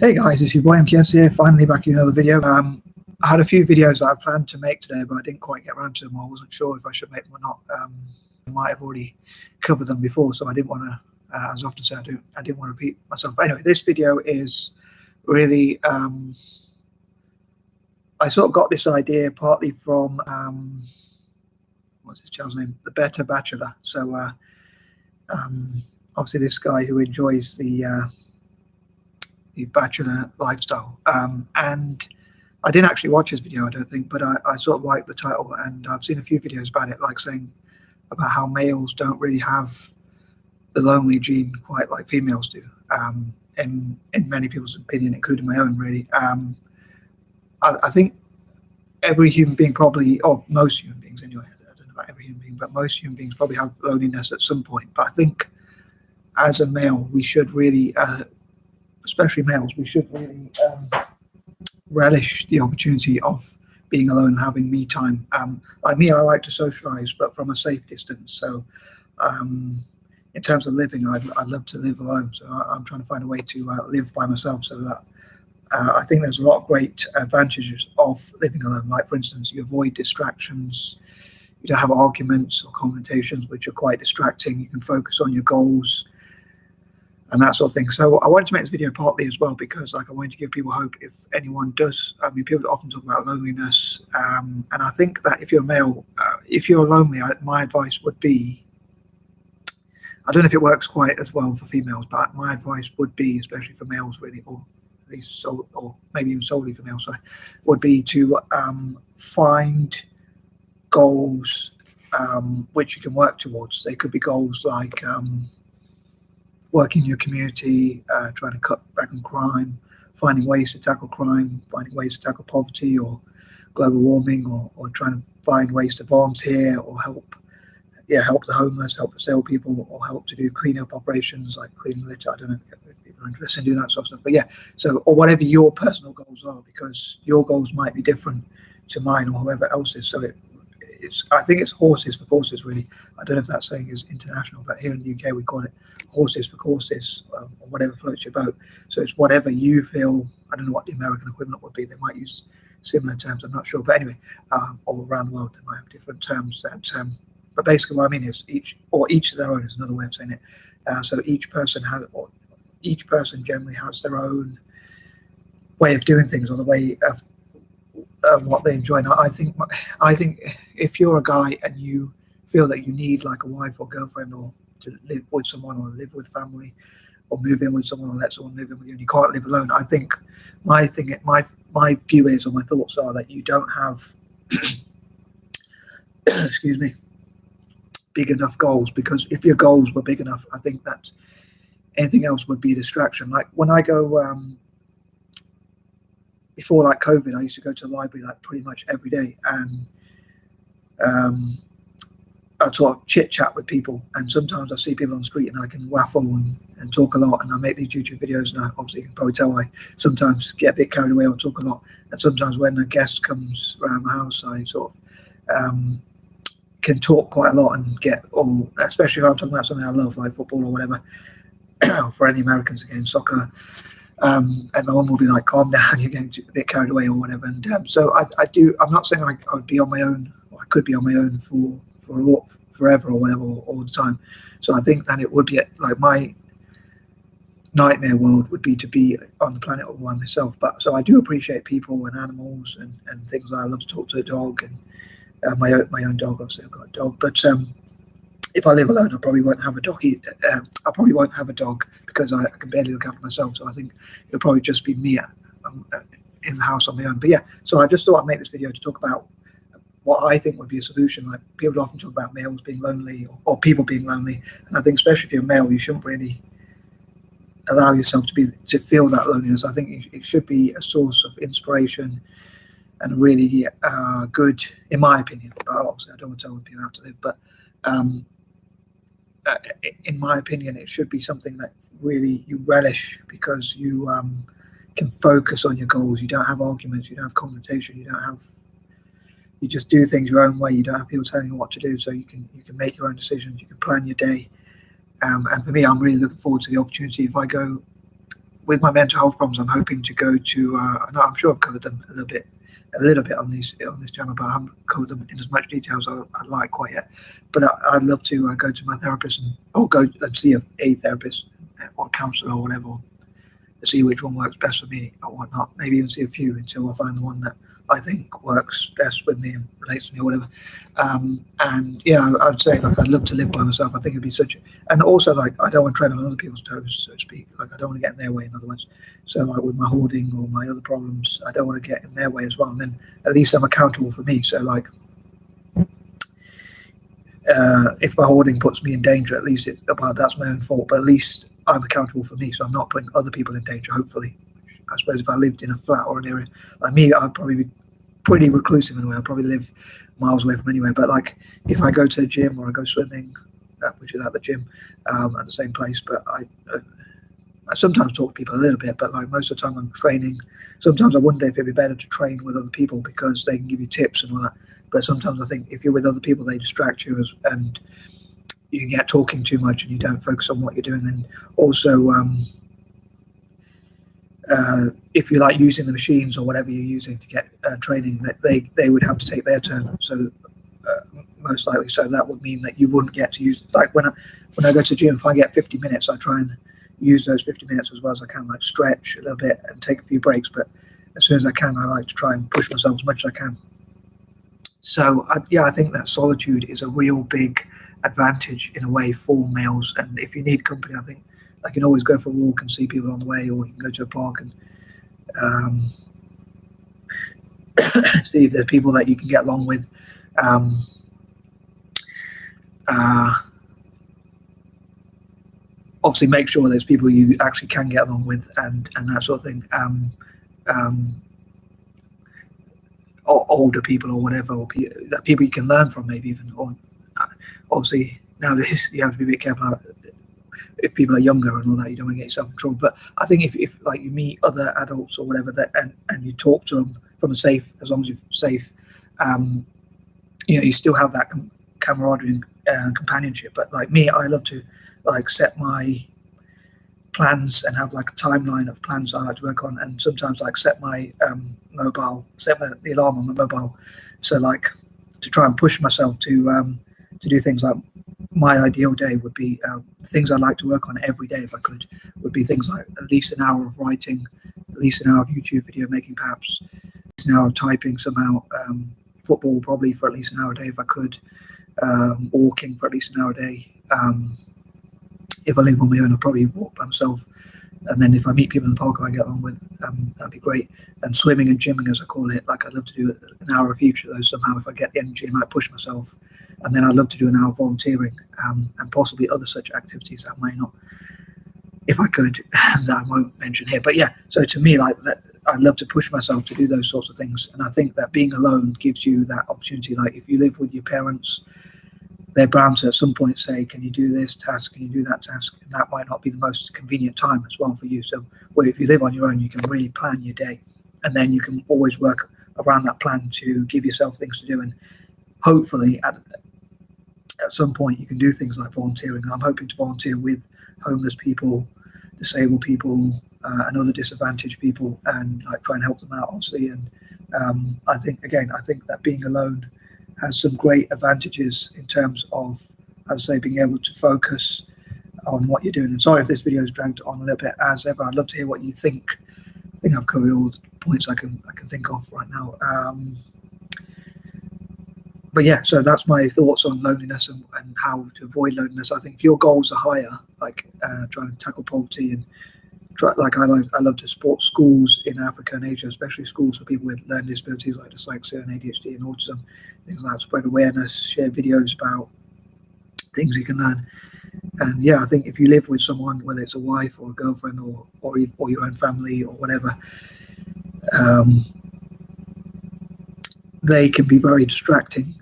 Hey guys, it's your boy M.K.S here, finally back in another video. I had a few videos that I planned to make today, but I didn't quite get around to them, or I wasn't sure if I should make them or not. I might have already covered them before, so I didn't want to, as often say I do, I didn't want to repeat myself. But anyway, this video is really, I sort of got this idea partly from, what's his child's name? The Batchellor. So obviously this guy who enjoys the Batchellor lifestyle, and I didn't actually watch his video, I don't think, but I sort of like the title, and I've seen a few videos about it, like saying about how males don't really have the lonely gene quite like females do, in many people's opinion, including my own, really. I think every human being probably, or most human beings anyway, I don't know about every human being, but most human beings probably have loneliness at some point. But I think as a male, we should really, especially males, we should really relish the opportunity of being alone and having me time. Like me, I like to socialize, but from a safe distance. So in terms of living, I'd love to live alone. So I'm trying to find a way to live by myself, so that I think there's a lot of great advantages of living alone. Like, for instance, you avoid distractions. You don't have arguments or confrontations, which are quite distracting. You can focus on your goals and that sort of thing. So I wanted to make this video partly as well because, like, I wanted to give people hope if anyone does. I mean, people often talk about loneliness, and I think that if you're a male, if you're lonely, my advice would be, I don't know if it works quite as well for females, but my advice would be, especially for males really, or at least or maybe even solely for males, sorry, would be to find goals which you can work towards. They could be goals like working in your community, trying to cut back on crime, finding ways to tackle crime, finding ways to tackle poverty or global warming, or trying to find ways to volunteer or help the homeless, help disabled people, or help to do cleanup operations like cleaning litter. I don't know if people are interested in doing that sort of stuff, but yeah. So, or whatever your personal goals are, because your goals might be different to mine or whoever else's. So I think it's horses for courses, really. I don't know if that saying is international, but here in the UK we call it horses for courses, or whatever floats your boat. So it's whatever you feel. I don't know what the American equivalent would be. They might use similar terms, I'm not sure. But anyway, all around the world they might have different terms. But basically what I mean is each to their own is another way of saying it. So each person generally has their own way of doing things, or the way of what they enjoy. Now, I think if you're a guy and you feel that you need like a wife or girlfriend, or to live with someone, or live with family, or move in with someone, or let someone move in with you, and you can't live alone, I think my view is, or my thoughts are, that you don't have excuse me, big enough goals. Because if your goals were big enough, I think that anything else would be a distraction. Like when I go before like COVID, I used to go to the library like pretty much every day, and I'd sort of chit chat with people, and sometimes I see people on the street and I can waffle and talk a lot, and I make these YouTube videos, and obviously you can probably tell I sometimes get a bit carried away or talk a lot, and sometimes when a guest comes around my house I sort of can talk quite a lot and get all, especially if I'm talking about something I love like football or whatever. For any Americans, again, soccer. And my mum will be like, calm down, you're getting a bit carried away or whatever. And so I'm not saying I would be on my own, or I could be on my own for forever or whatever, all the time. So I think that it would be like my nightmare world would be to be on the planet all by myself. But so I do appreciate people and animals and things. I love to talk to a dog, and my own dog, obviously I've got a dog. But if I live alone, I probably won't have a dog. I probably won't have a dog because I can barely look after myself. So I think it'll probably just be me in the house on my own. But yeah, so I just thought I'd make this video to talk about what I think would be a solution. Like, people often talk about males being lonely, or people being lonely, and I think especially if you're a male, you shouldn't really allow yourself to feel that loneliness. I think it should be a source of inspiration and really good, in my opinion. But obviously I don't want to tell people how to live, but in my opinion, it should be something that really you relish, because you can focus on your goals. You don't have arguments, you don't have confrontation, you just do things your own way. You don't have people telling you what to do, so you can make your own decisions, you can plan your day. And for me, I'm really looking forward to the opportunity if I go with my mental health problems, I'm hoping to go to. I'm sure I've covered them a little bit on this channel, but I haven't covered them in as much detail as I'd like quite yet. But I'd love to go to my therapist or go and see a therapist or counsellor or whatever, to see which one works best for me or whatnot. Maybe even see a few until I find the one that I think works best with me and relates to me or whatever. And yeah, I would say like I'd love to live by myself. I think it'd be and also like I don't want to tread on other people's toes, so to speak. Like I don't want to get in their way, in other words. So like with my hoarding or my other problems, I don't want to get in their way as well. And then at least I'm accountable for me. So like if my hoarding puts me in danger, at least that's my own fault. But at least I'm accountable for me, so I'm not putting other people in danger, hopefully. I suppose if I lived in a flat or an area like me, I'd probably be pretty reclusive in a way. I'd probably live miles away from anywhere. But like if I go to the gym or I go swimming, which is at the gym, at the same place, but I sometimes talk to people a little bit, but like most of the time I'm training. Sometimes I wonder if it'd be better to train with other people because they can give you tips and all that. But sometimes I think if you're with other people, they distract you and you get talking too much and you don't focus on what you're doing. And also, if you like using the machines or whatever you're using to get training, that they would have to take their turn. So most likely, so that would mean that you wouldn't get to use, like when I go to the gym, if I get 50 minutes, I try and use those 50 minutes as well as I can, like stretch a little bit and take a few breaks. But as soon as I can, I like to try and push myself as much as I can. So I think that solitude is a real big advantage in a way for males. And if you need company, I think I can always go for a walk and see people on the way, or you can go to a park and see if there's people that you can get along with. Obviously, make sure there's people you actually can get along with and that sort of thing. Older people or whatever, or that people you can learn from, maybe even. Or obviously nowadays you have to be a bit careful if people are younger and all that. You don't want to get yourself in trouble. But I think if like you meet other adults or whatever that and you talk to them from a safe, as long as you're safe, you still have that camaraderie and companionship. But like me, I love to like set my plans and have like a timeline of plans I like to work on, and sometimes like set my the alarm on my mobile, so like to try and push myself to do things. Like my ideal day would be things I'd like to work on every day if I could, would be things like at least an hour of writing, at least an hour of YouTube video making, perhaps an hour of typing somehow, football probably for at least an hour a day if I could, walking for at least an hour a day. If I live on my own, I'll probably walk by myself. And then if I meet people in the park I get along with, that'd be great. And swimming and gymming, as I call it, like I'd love to do an hour of each of those somehow. If I get the energy, I might push myself. And then I'd love to do an hour of volunteering, and possibly other such activities that I might not, if I could, that I won't mention here. But yeah, so to me, like that, I'd love to push myself to do those sorts of things. And I think that being alone gives you that opportunity. Like if you live with your parents, they're bound to at some point say, can you do this task, can you do that task? And that might not be the most convenient time as well for you. So if you live on your own, you can really plan your day, and then you can always work around that plan to give yourself things to do. And hopefully at some point you can do things like volunteering. I'm hoping to volunteer with homeless people, disabled people, and other disadvantaged people, and like try and help them out, obviously. And I think that being alone has some great advantages in terms of, I'd say, being able to focus on what you're doing. And sorry if this video is dragged on a little bit, as ever. I'd love to hear what you think. I think I've covered all the points I can think of right now. But yeah, so that's my thoughts on loneliness and how to avoid loneliness. I think if your goals are higher, like trying to tackle poverty and I love to support schools in Africa and Asia, especially schools for people with learning disabilities like dyslexia and ADHD and autism, things like that. Spread awareness, share videos about things you can learn. And yeah, I think if you live with someone, whether it's a wife or a girlfriend or your own family or whatever, they can be very distracting,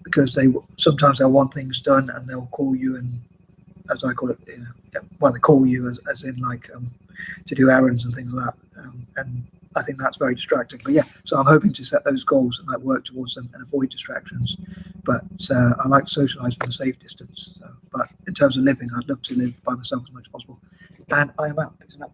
because sometimes they'll want things done and they'll call you, and as I call it, they call you as in like to do errands and things like that, and I think that's very distracting. But yeah, so I'm hoping to set those goals and like work towards them and avoid distractions. But I like to socialize from a safe distance. But in terms of living, I'd love to live by myself as much as possible. And I am out. Peace and out.